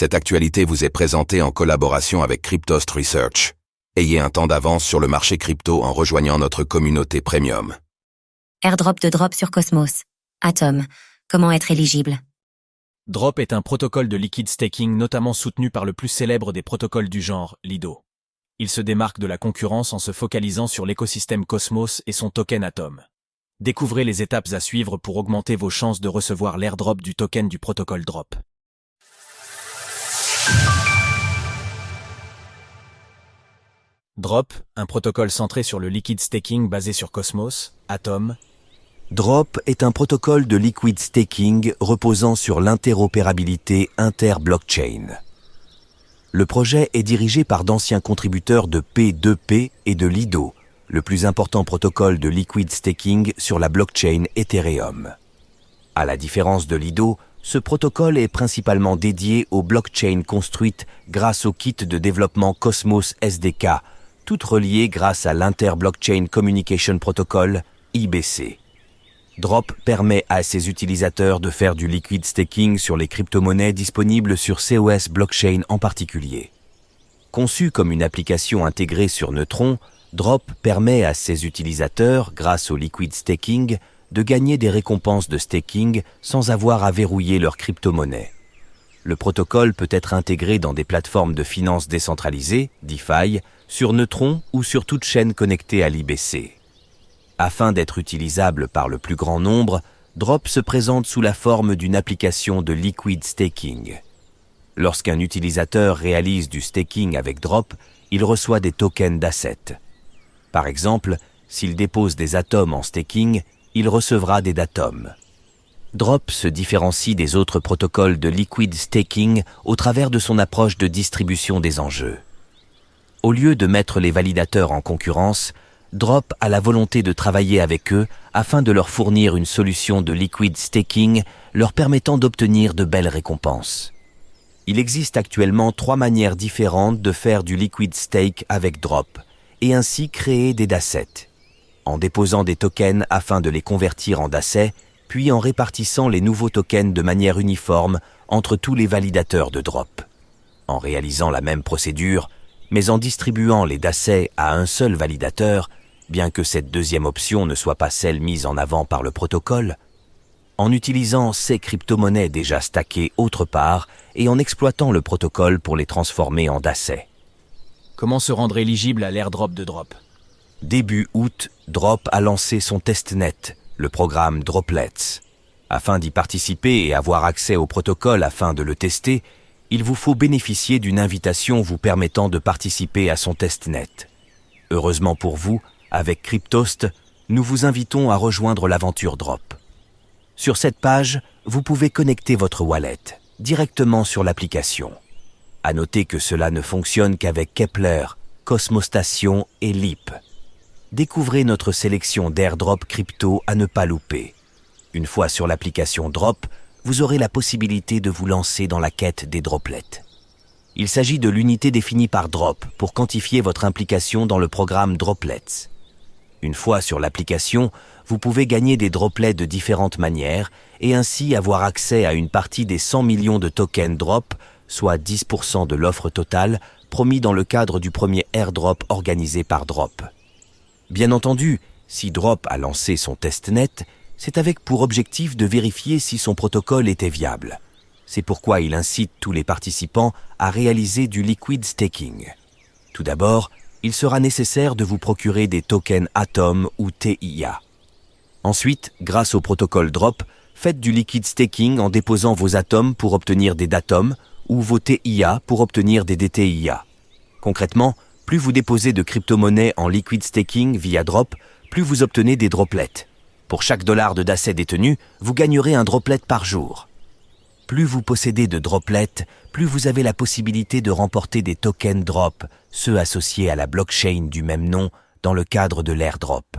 Cette actualité vous est présentée en collaboration avec Cryptost Research. Ayez un temps d'avance sur le marché crypto en rejoignant notre communauté premium. Airdrop de Drop sur Cosmos. Atom. Comment être éligible? Drop est un protocole de liquid staking notamment soutenu par le plus célèbre des protocoles du genre, Lido. Il se démarque de la concurrence en se focalisant sur l'écosystème Cosmos et son token Atom. Découvrez les étapes à suivre pour augmenter vos chances de recevoir l'airdrop du token du protocole Drop. Drop, un protocole centré sur le liquid staking basé sur Cosmos, Atom. Drop est un protocole de liquid staking reposant sur l'interopérabilité inter-blockchain. Le projet est dirigé par d'anciens contributeurs de P2P et de Lido, le plus important protocole de liquid staking sur la blockchain Ethereum. À la différence de Lido, ce protocole est principalement dédié aux blockchains construites grâce au kit de développement Cosmos SDK, toutes reliées grâce à l'Inter-Blockchain Communication Protocol, IBC. Drop permet à ses utilisateurs de faire du liquid staking sur les crypto-monnaies disponibles sur COS Blockchain en particulier. Conçu comme une application intégrée sur Neutron, Drop permet à ses utilisateurs, grâce au liquid staking, de gagner des récompenses de staking sans avoir à verrouiller leur crypto-monnaie. Le protocole peut être intégré dans des plateformes de finances décentralisées, DeFi, sur Neutron ou sur toute chaîne connectée à l'IBC. Afin d'être utilisable par le plus grand nombre, Drop se présente sous la forme d'une application de liquid staking. Lorsqu'un utilisateur réalise du staking avec Drop, il reçoit des tokens d'assets. Par exemple, s'il dépose des atomes en staking, il recevra des datums. Drop se différencie des autres protocoles de liquid staking au travers de son approche de distribution des enjeux. Au lieu de mettre les validateurs en concurrence, Drop a la volonté de travailler avec eux afin de leur fournir une solution de liquid staking leur permettant d'obtenir de belles récompenses. Il existe actuellement 3 manières différentes de faire du liquid stake avec Drop et ainsi créer des DAssets. En déposant des tokens afin de les convertir en DAssets, puis en répartissant les nouveaux tokens de manière uniforme entre tous les validateurs de Drop. En réalisant la même procédure, mais en distribuant les DAssets à un seul validateur, bien que cette deuxième option ne soit pas celle mise en avant par le protocole, en utilisant ces crypto-monnaies déjà stackées autre part et en exploitant le protocole pour les transformer en DAssets. Comment se rendre éligible à l'airdrop de Drop? Début août, Drop a lancé son testnet, le programme Droplets. Afin d'y participer et avoir accès au protocole afin de le tester, il vous faut bénéficier d'une invitation vous permettant de participer à son testnet. Heureusement pour vous, avec Cryptost, nous vous invitons à rejoindre l'aventure Drop. Sur cette page, vous pouvez connecter votre wallet directement sur l'application. À noter que cela ne fonctionne qu'avec Kepler, Cosmostation et Leap. Découvrez notre sélection d'airdrop crypto à ne pas louper. Une fois sur l'application Drop, vous aurez la possibilité de vous lancer dans la quête des droplets. Il s'agit de l'unité définie par Drop pour quantifier votre implication dans le programme Droplets. Une fois sur l'application, vous pouvez gagner des droplets de différentes manières et ainsi avoir accès à une partie des 100 millions de tokens Drop, soit 10% de l'offre totale, promis dans le cadre du premier airdrop organisé par Drop. Bien entendu, si Drop a lancé son testnet, c'est avec pour objectif de vérifier si son protocole était viable. C'est pourquoi il incite tous les participants à réaliser du liquid staking. Tout d'abord, il sera nécessaire de vous procurer des tokens Atom ou TIA. Ensuite, grâce au protocole Drop, faites du liquid staking en déposant vos atomes pour obtenir des datums ou vos TIA pour obtenir des DTIA. Concrètement, plus vous déposez de crypto-monnaies en liquid staking via Drop, plus vous obtenez des droplets. Pour chaque dollar de DAsset détenu, vous gagnerez un droplet par jour. Plus vous possédez de droplets, plus vous avez la possibilité de remporter des tokens Drop, ceux associés à la blockchain du même nom dans le cadre de l'airdrop.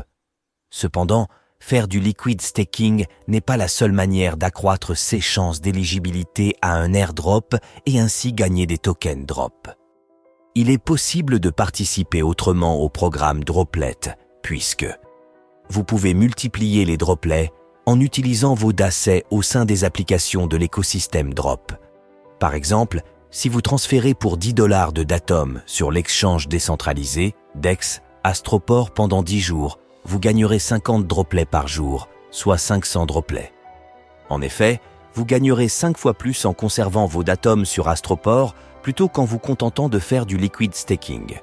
Cependant, faire du liquid staking n'est pas la seule manière d'accroître ses chances d'éligibilité à un airdrop et ainsi gagner des tokens Drop. Il est possible de participer autrement au programme Droplet, puisque vous pouvez multiplier les droplets en utilisant vos DAssets au sein des applications de l'écosystème Drop. Par exemple, si vous transférez pour $10 de Datom sur l'exchange décentralisé, DEX, Astroport pendant 10 jours, vous gagnerez 50 droplets par jour, soit 500 droplets. En effet, vous gagnerez 5 fois plus en conservant vos Datom sur Astroport plutôt qu'en vous contentant de faire du liquid staking.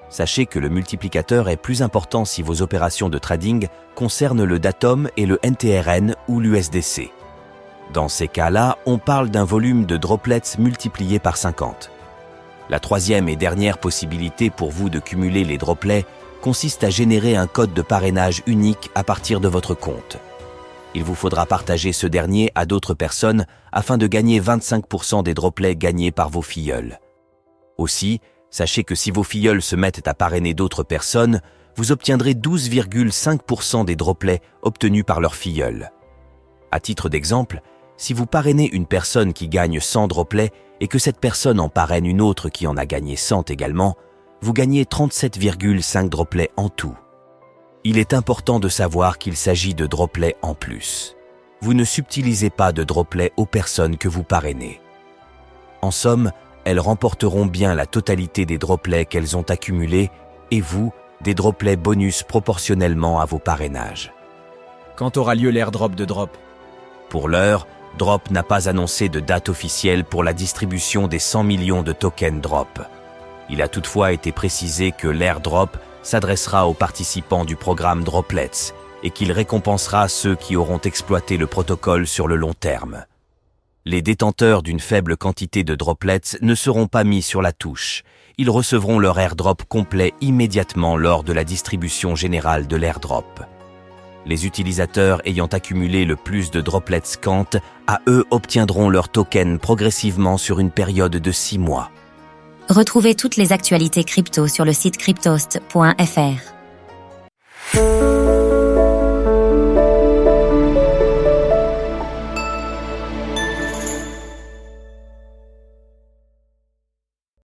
Sachez que le multiplicateur est plus important si vos opérations de trading concernent le Datom et le NTRN ou l'USDC. Dans ces cas-là, on parle d'un volume de droplets multiplié par 50. La troisième et dernière possibilité pour vous de cumuler les droplets consiste à générer un code de parrainage unique à partir de votre compte. Il vous faudra partager ce dernier à d'autres personnes afin de gagner 25% des droplets gagnés par vos filleuls. Aussi, sachez que si vos filleuls se mettent à parrainer d'autres personnes, vous obtiendrez 12,5% des droplets obtenus par leurs filleuls. À titre d'exemple, si vous parrainez une personne qui gagne 100 droplets et que cette personne en parraine une autre qui en a gagné 100 également, vous gagnez 37,5 droplets en tout. Il est important de savoir qu'il s'agit de droplets en plus. Vous ne subtilisez pas de droplets aux personnes que vous parrainez. En somme, elles remporteront bien la totalité des droplets qu'elles ont accumulés et vous, des droplets bonus proportionnellement à vos parrainages. Quand aura lieu l'airdrop de Drop? Pour l'heure, Drop n'a pas annoncé de date officielle pour la distribution des 100 millions de tokens Drop. Il a toutefois été précisé que l'airdrop s'adressera aux participants du programme Droplets et qu'il récompensera ceux qui auront exploité le protocole sur le long terme. Les détenteurs d'une faible quantité de droplets ne seront pas mis sur la touche. Ils recevront leur airdrop complet immédiatement lors de la distribution générale de l'airdrop. Les utilisateurs ayant accumulé le plus de droplets Kant, à eux obtiendront leur token progressivement sur une période de 6 mois. Retrouvez toutes les actualités crypto sur le site cryptost.fr.